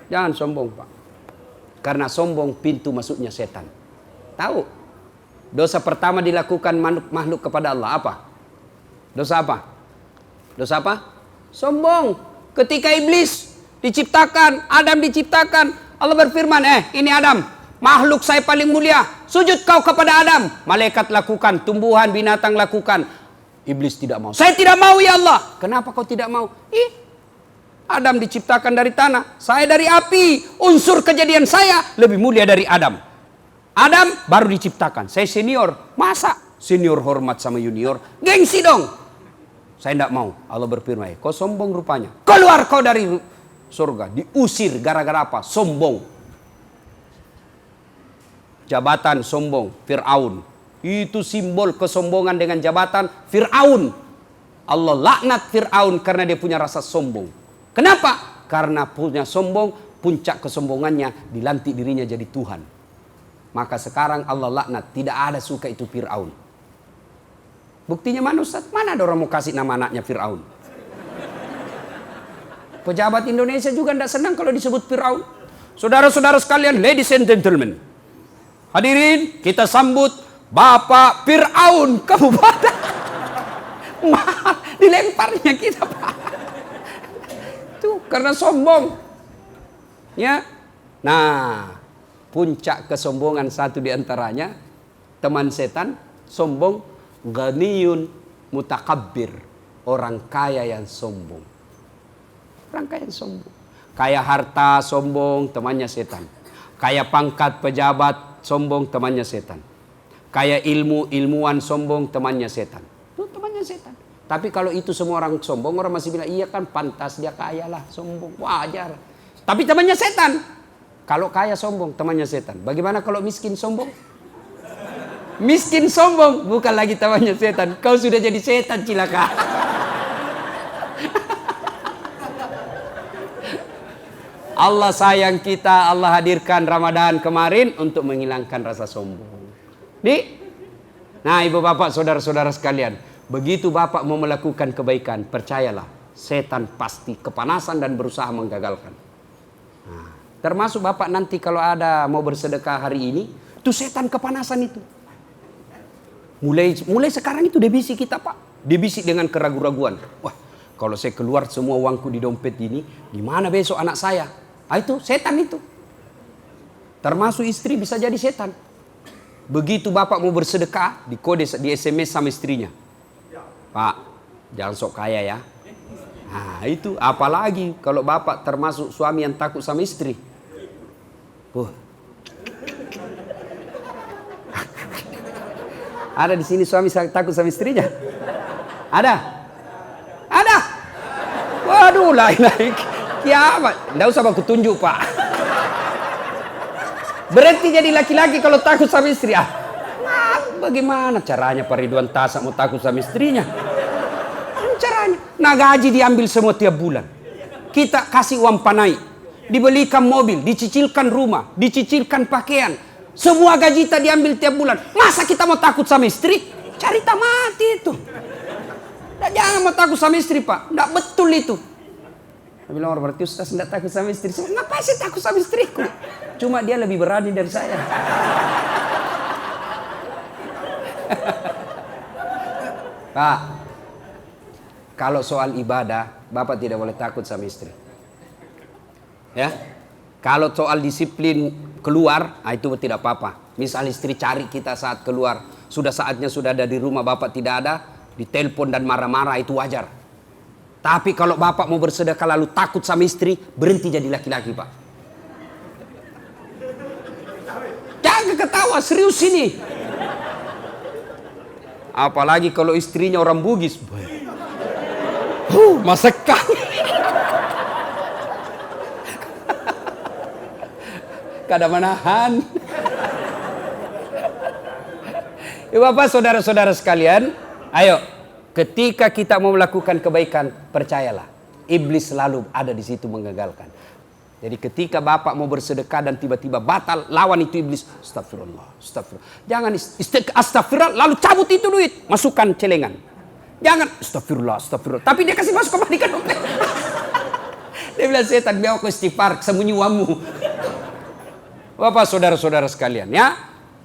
A: Jangan sombong, Pak. Karena sombong pintu masuknya setan. Tahu? Dosa pertama dilakukan makhluk kepada Allah apa? Dosa apa? Dosa apa? Sombong. Ketika iblis diciptakan, Adam diciptakan, Allah berfirman, ini Adam, makhluk saya paling mulia. Sujud kau kepada Adam. Malaikat lakukan, tumbuhan, binatang lakukan. Iblis tidak mau. Saya tidak mau ya Allah. Kenapa kau tidak mau? Adam diciptakan dari tanah. Saya dari api. Unsur kejadian saya lebih mulia dari Adam. Adam baru diciptakan. Saya senior. Masa senior hormat sama junior? Gengsi dong. Saya tidak mau. Allah berfirman, kau sombong rupanya. Keluar kau dari surga. Diusir gara-gara apa? Sombong. Jabatan sombong. Fir'aun. Itu simbol kesombongan dengan jabatan Fir'aun. Allah laknat Fir'aun karena dia punya rasa sombong. Kenapa? Karena punya sombong, puncak kesombongannya dilantik dirinya jadi Tuhan. Maka sekarang Allah laknat, tidak ada suka itu Fir'aun. Buktinya mana Ustaz? Mana ada orang mau kasih nama anaknya Fir'aun? Pejabat Indonesia juga tidak senang kalau disebut Fir'aun. Saudara-saudara sekalian, ladies and gentlemen. Hadirin, kita sambut Bapak Fir'aun Kabupaten. Dilemparnya kita, Pak. Itu karena sombong. Ya. Nah, puncak kesombongan satu diantaranya teman setan, sombong, ghaniyun mutakabbir, orang kaya yang sombong. Orang kaya yang sombong. Kaya harta sombong, temannya setan. Kaya pangkat pejabat sombong, temannya setan. Kaya ilmu, ilmuwan sombong, temannya setan. Itu temannya setan. Tapi kalau itu semua orang sombong, orang masih bilang, iya kan pantas dia kaya lah, sombong, wajar. Tapi temannya setan. Kalau kaya sombong, temannya setan. Bagaimana kalau miskin sombong? Miskin sombong, bukan lagi temannya setan. Kau sudah jadi setan, cilaka. Allah sayang kita, Allah hadirkan Ramadan kemarin untuk menghilangkan rasa sombong. Nah ibu bapak, saudara-saudara sekalian, begitu bapak mau melakukan kebaikan, percayalah, setan pasti kepanasan dan berusaha menggagalkan. Nah, termasuk bapak nanti kalau ada mau bersedekah hari ini, tuh setan kepanasan itu. Mulai sekarang itu debisi kita pak, debisi dengan keraguan-raguan. Wah, kalau saya keluar semua uangku di dompet ini, gimana besok anak saya? Ah, itu setan itu. Termasuk istri bisa jadi setan. Begitu bapak mau bersedekah, di SMS sama istrinya. Pak, jangan sok kaya ya. Nah itu, apalagi kalau bapak termasuk suami yang takut sama istri. Ada di sini suami takut sama istrinya? Ada? Ada? Waduh, lain-lain. Kiamat. Nggak usah aku tunjuk pak. Berarti jadi laki-laki kalau takut sama istri. Nah, bagaimana caranya Pak Ridwan Tasak mau takut sama istrinya? Caranya. Nah gaji diambil semua tiap bulan. Kita kasih uang panai. Dibelikan mobil, dicicilkan rumah, dicicilkan pakaian. Semua gaji kita diambil tiap bulan. Masa kita mau takut sama istri? Cari mati itu. Nah, jangan mau takut sama istri pak. Nggak betul itu. Saya bilang, berarti Ustaz tidak takut sama istri. Ngapain sih takut sama istriku? Cuma dia lebih berani dari saya. Pak, kalau soal ibadah, bapak tidak boleh takut sama istri. Ya, kalau soal disiplin keluar, itu tidak apa-apa. Misal istri cari kita saat keluar, sudah saatnya sudah ada di rumah, bapak tidak ada, ditelepon dan marah-marah, itu wajar. Tapi kalau bapak mau bersedekah lalu takut sama istri, berhenti jadi laki-laki pak. Jangan ketawa, serius ini. Apalagi kalau istrinya orang Bugis. Masekan. Kada menahan. Ya bapak, saudara-saudara sekalian, ayo. Ketika kita mau melakukan kebaikan, percayalah, iblis selalu ada di situ menggagalkan. Jadi ketika bapak mau bersedekah dan tiba-tiba batal, lawan itu iblis. Astagfirullah, astagfirullah. Jangan astagfirullah, lalu cabut itu duit, masukkan celengan. Jangan astagfirullah, astagfirullah. Tapi dia kasih masuk kembalikan dompet. Dia bilang, setan, biar aku istighfar, sembunyi uangmu. Bapak, saudara-saudara sekalian ya.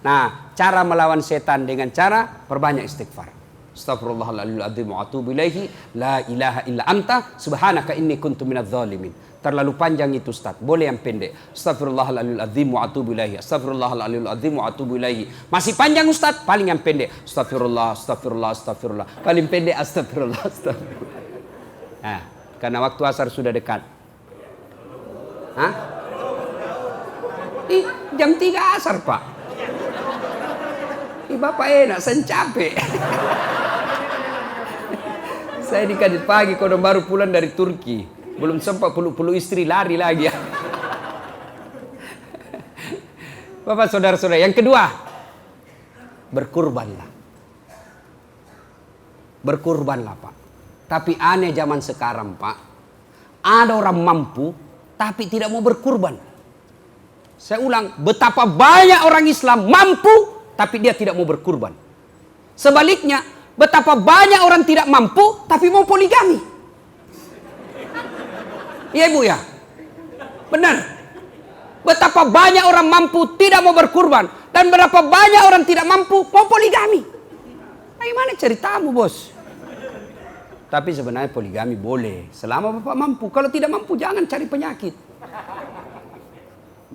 A: Nah, cara melawan setan dengan cara perbanyak istighfar. Astaghfirullahaladzim wa atubu ilaihi, la ilaha illa anta subhanaka inni kuntu minadz zalimin. Terlalu panjang itu Ustaz, boleh yang pendek. Astaghfirullahaladzim wa atubu ilaihi, astaghfirullahaladzim wa atubu ilaihi. Masih panjang Ustaz, paling yang pendek. Astagfirullah, astagfirullah, astagfirullah. Paling pendek astagfirullah, astagfirullah. Nah, karena waktu asar sudah dekat. Hah? Jam 3 asar Pak. Bapak enak, saya capek. Saya di Kadit pagi, kodong baru pulang dari Turki. Belum sempat peluk-peluk istri, lari lagi ya. Bapak, saudara-saudara, yang kedua, berkurbanlah. Berkurbanlah Pak. Tapi aneh zaman sekarang Pak, ada orang mampu, tapi tidak mau berkurban. Saya ulang, betapa banyak orang Islam mampu, tapi dia tidak mau berkurban. Sebaliknya, betapa banyak orang tidak mampu, tapi mau poligami. Iya ibu ya? Benar. Betapa banyak orang mampu tidak mau berkurban, dan berapa banyak orang tidak mampu mau poligami. Bagaimana ceritamu bos? Tapi sebenarnya poligami boleh, selama bapak mampu. Kalau tidak mampu, jangan cari penyakit.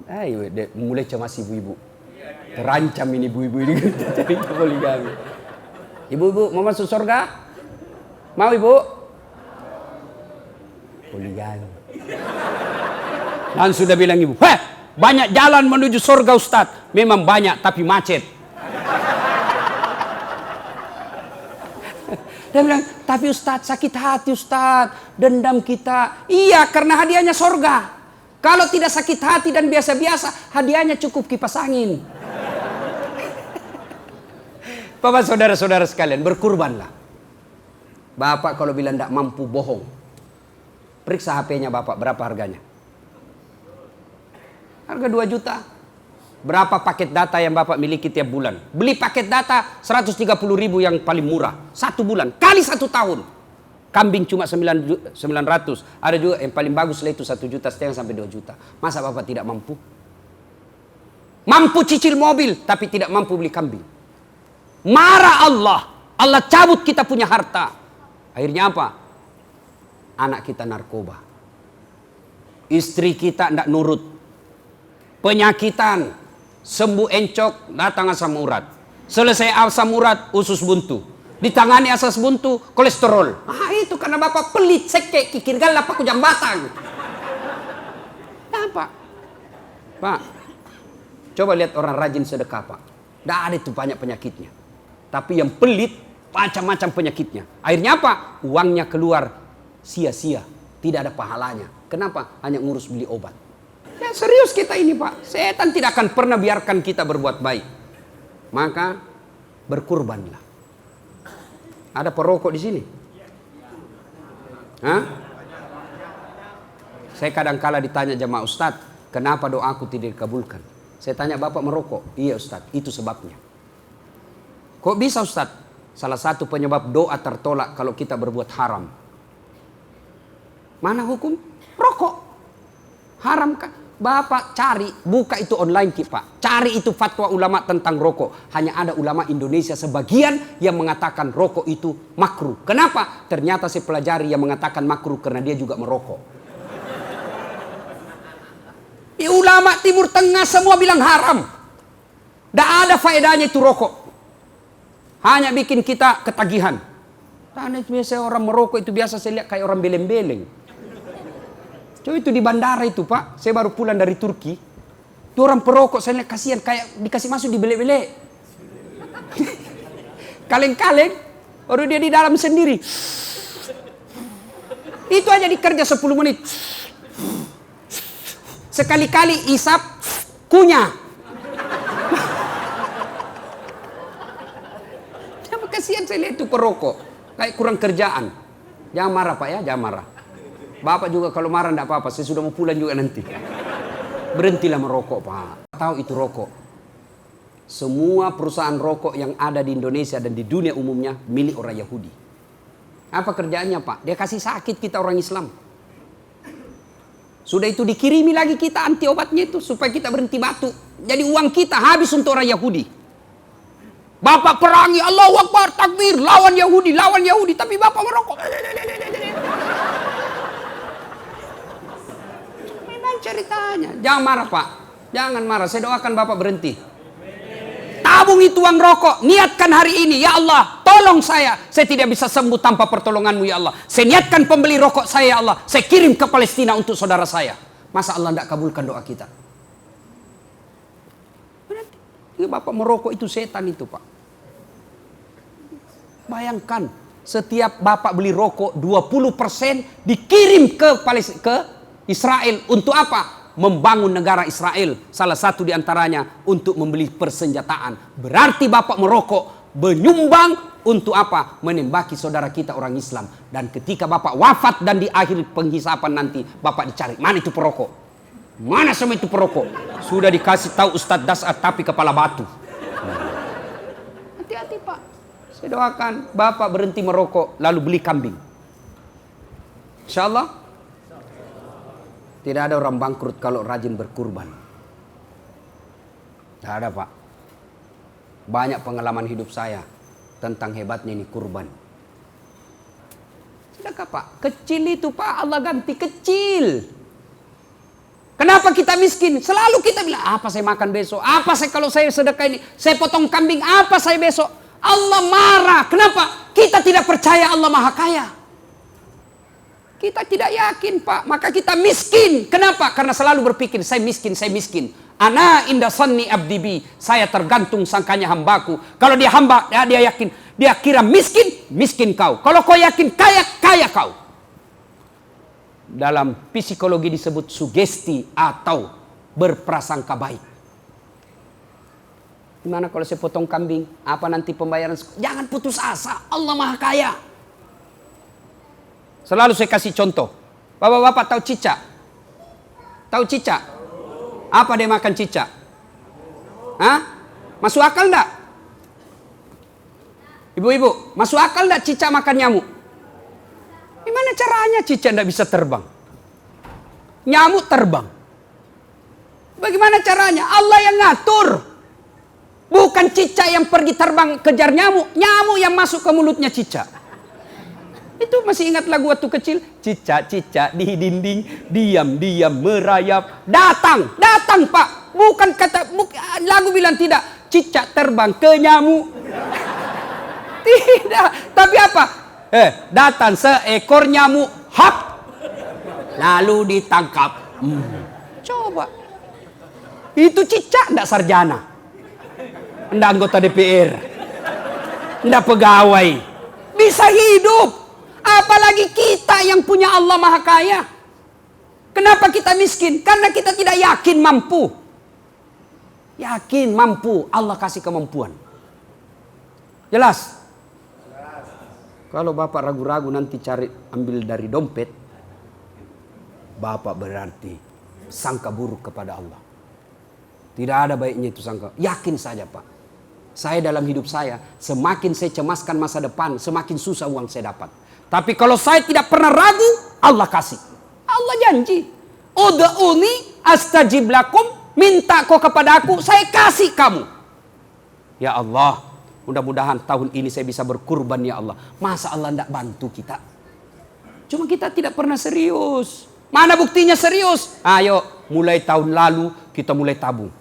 A: Ayo, mulai cemas ibu-ibu. Terancam ini ibu-ibu ini cari poligami. Ibu-ibu mau masuk surga? Mau ibu? Poligami. Dan sudah bilang ibu, banyak jalan menuju surga Ustadz. Memang banyak tapi macet. Dia bilang, tapi Ustadz sakit hati Ustadz, dendam kita. Iya, karena hadiahnya sorga. Kalau tidak sakit hati dan biasa-biasa, hadiahnya cukup kipas angin. Bapak saudara-saudara sekalian, berkurbanlah. Bapak kalau bilang tidak mampu, bohong. Periksa HP-nya Bapak, berapa harganya? Harga 2 juta. Berapa paket data yang Bapak miliki tiap bulan? Beli paket data 130.000 yang paling murah. 1 bulan, kali 1 tahun. Kambing cuma 900. Ada juga yang paling bagus lah itu 1,5 juta sampai 2 juta. Masa Bapak tidak mampu? Mampu cicil mobil, tapi tidak mampu beli kambing. Marah Allah. Allah cabut kita punya harta. Akhirnya apa? Anak kita narkoba. Istri kita tidak nurut. Penyakitan. Sembuh encok, datang asam urat. Selesai asam urat, usus buntu. Ditangani asas buntu, kolesterol. Itu karena Bapak pelit, sekek, kikir galap, aku jambatan. Apa? Pak, coba lihat orang rajin sedekah, Pak. Tidak ada itu banyak penyakitnya. Tapi yang pelit, macam-macam penyakitnya. Akhirnya apa? Uangnya keluar sia-sia. Tidak ada pahalanya. Kenapa? Hanya ngurus beli obat. Ya serius kita ini Pak. Setan tidak akan pernah biarkan kita berbuat baik. Maka berkurbanlah. Ada perokok di sini? Hah? Saya kadang-kala ditanya jamaah Ustadz, kenapa doaku tidak dikabulkan? Saya tanya, Bapak merokok? Iya Ustadz, itu sebabnya. Kok bisa Ustadz? Salah satu penyebab doa tertolak kalau kita berbuat haram. Mana hukum? Rokok. Haram kan? Bapak cari, buka itu online Pak. Cari itu fatwa ulama tentang rokok. Hanya ada ulama Indonesia sebagian yang mengatakan rokok itu makruh. Kenapa? Ternyata saya pelajari yang mengatakan makruh karena dia juga merokok. Ya, ulama Timur Tengah semua bilang haram. Tidak ada faedahnya itu rokok. Hanya bikin kita ketagihan. Karena biasa orang merokok itu biasa saya lihat kayak orang beleng-beleng. Coba itu di bandara itu Pak, saya baru pulang dari Turki. Itu orang perokok, saya lihat kasihan kayak dikasih masuk di belek-belek. Kaleng-kaleng, baru dia di dalam sendiri. Itu aja dikerja 10 menit. Sekali-kali isap, kunyah. Coba kasihan saya lihat itu perokok, kayak kurang kerjaan. Jangan marah Pak ya, jangan marah. Bapak juga kalau marah tidak apa-apa, saya sudah mau pulang juga nanti. Berhentilah merokok Pak. Tahu itu rokok. Semua perusahaan rokok yang ada di Indonesia dan di dunia umumnya milik orang Yahudi. Apa kerjaannya Pak? Dia kasih sakit kita orang Islam. Sudah itu dikirimi lagi kita anti obatnya itu supaya kita berhenti batuk. Jadi uang kita habis untuk orang Yahudi. Bapak perangi, Allahu Akbar, takbir, lawan Yahudi, tapi Bapak merokok. Ceritanya, jangan marah Pak, jangan marah. Saya doakan Bapak berhenti. Tabung itu uang rokok, niatkan hari ini, ya Allah, tolong saya tidak bisa sembuh tanpa pertolonganmu ya Allah. Saya niatkan pembeli rokok saya ya Allah, saya kirim ke Palestina untuk saudara saya. Masa Allah tidak kabulkan doa kita? Berarti ya Bapak merokok itu setan itu Pak. Bayangkan, setiap Bapak beli rokok 20% dikirim ke Palestina, ke Israel. Untuk apa? Membangun negara Israel. Salah satu diantaranya untuk membeli persenjataan. Berarti Bapak merokok menyumbang untuk apa? Menembaki saudara kita orang Islam. Dan ketika Bapak wafat dan di akhir penghisapan nanti, Bapak dicari. Mana itu perokok? Mana semua itu perokok? Sudah dikasih tahu Ustadz Dasar tapi kepala batu. Hati-hati Pak. Saya doakan Bapak berhenti merokok lalu beli kambing. Insya Allah. Tidak ada orang bangkrut kalau rajin berkurban. Tidak ada Pak. Banyak pengalaman hidup saya tentang hebatnya ini kurban. Sedekah Pak. Kecil itu Pak, Allah ganti kecil. Kenapa kita miskin? Selalu kita bilang, apa saya makan besok? Apa saya kalau saya sedekah ini? Saya potong kambing, apa saya besok? Allah marah. Kenapa? Kita tidak percaya Allah Maha Kaya. Kita tidak yakin Pak, maka kita miskin. Kenapa? Karena selalu berpikir saya miskin, saya miskin. Ana inda sanni abdi bi, saya tergantung sangkanya hambaku. Kalau dia hamba, ya dia yakin Dia kira miskin, miskin kau. Kalau kau yakin kaya, kaya kau. Dalam psikologi disebut sugesti atau berprasangka baik. Gimana kalau saya potong kambing? Apa nanti pembayaran? Jangan putus asa. Allah Maha Kaya. Selalu saya kasih contoh. Bapak-bapak tahu cicak? Tahu cicak? Apa dia makan cicak? Hah? Masuk akal enggak? Ibu-ibu, masuk akal enggak cicak makan nyamuk? Gimana caranya cicak enggak bisa terbang? Nyamuk terbang. Bagaimana caranya? Allah yang ngatur. Bukan cicak yang pergi terbang kejar nyamuk. Nyamuk yang masuk ke mulutnya cicak. Itu masih ingat lagu waktu kecil? Cicak-cicak di dinding, diam-diam merayap. Datang, datang Pak. Bukan kata, lagu bilang tidak. Cicak terbang ke nyamuk. Tidak. Tapi apa? Datang seekor nyamuk. Hap. Lalu ditangkap. Coba. Itu cicak enggak sarjana. Enggak anggota DPR. Enggak pegawai. Bisa hidup. Apalagi kita yang punya Allah Maha Kaya. Kenapa kita miskin? Karena kita tidak yakin mampu. Yakin mampu. Allah kasih kemampuan. Jelas? Kalau Bapak ragu-ragu nanti cari ambil dari dompet. Bapak berarti sangka buruk kepada Allah. Tidak ada baiknya itu sangka. Yakin saja Pak. Saya dalam hidup saya, semakin saya cemaskan masa depan, semakin susah uang saya dapat. Tapi kalau saya tidak pernah ragu, Allah kasih. Allah janji. Ud'uni astajib lakum. Minta kau kepada aku, saya kasih kamu. Ya Allah, mudah-mudahan tahun ini saya bisa berkurban ya Allah. Masa Allah tidak bantu kita? Cuma kita tidak pernah serius. Mana buktinya serius? Ayo, mulai tahun lalu kita mulai tabung.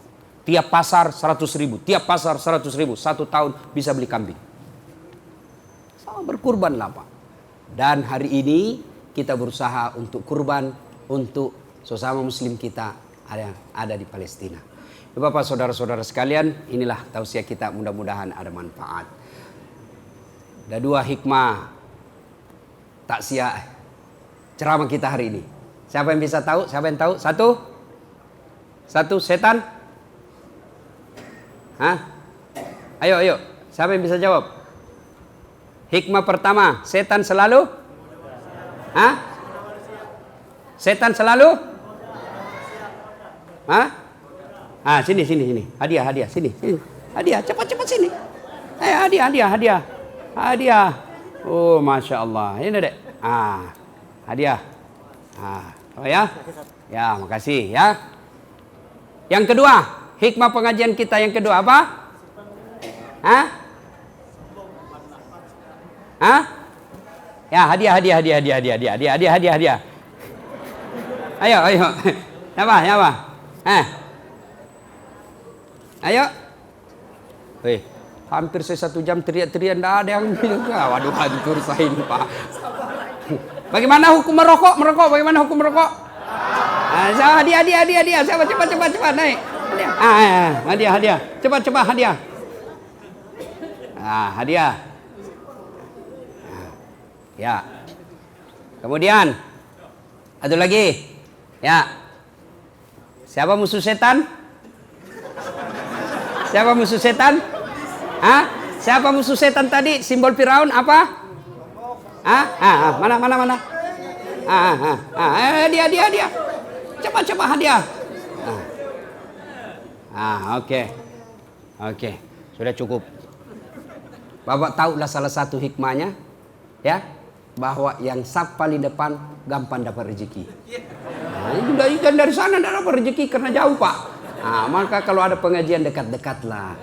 A: Tiap pasar 100.000, tiap pasar 100.000. 1 tahun bisa beli kambing. Sama berkurbanlah Pak. Dan hari ini kita berusaha untuk kurban untuk sesama muslim kita ada di Palestina. Bapak saudara-saudara sekalian, inilah tausiah kita, mudah-mudahan ada manfaat. Ada 2 hikmah taksiah ceramah kita hari ini. Siapa yang bisa tahu? Siapa yang tahu? Satu setan? Hah? Ayo. Siapa yang bisa jawab? Hikmah pertama, setan selalu? Hah? Setan selalu? Hah? Sini. Hadiah, sini. Hadiah, cepat sini. Hadiah. Oh, Masya Allah. Ini Dek. Hadiah. Oh ya? Ya, makasih ya. Yang kedua, hikmah pengajian kita yang kedua apa? Hah? Ya, hadiah. Ayo. Apa? Ayo. Hampir saya 1 jam teriak-teriak, enggak ada yang bilang. Waduh, hancur saya ini, Pak. Bagaimana hukum merokok? Bagaimana hukum merokok? Hadiah. Cepat naik. Hadiah. Cepat hadiah. Hadiah. Ya. Kemudian ada lagi. Ya. Siapa musuh setan? Siapa musuh setan? Siapa musuh setan tadi? Simbol Firaun apa? Mana? Hadiah. Cepat hadiah. Oke. Sudah cukup. Bapak tahulah salah satu hikmahnya, ya, bahwa yang sap paling depan gampang dapat rezeki. Ikan dari sana tidak dapat rezeki karena jauh Pak. Maka kalau ada pengajian dekat-dekatlah.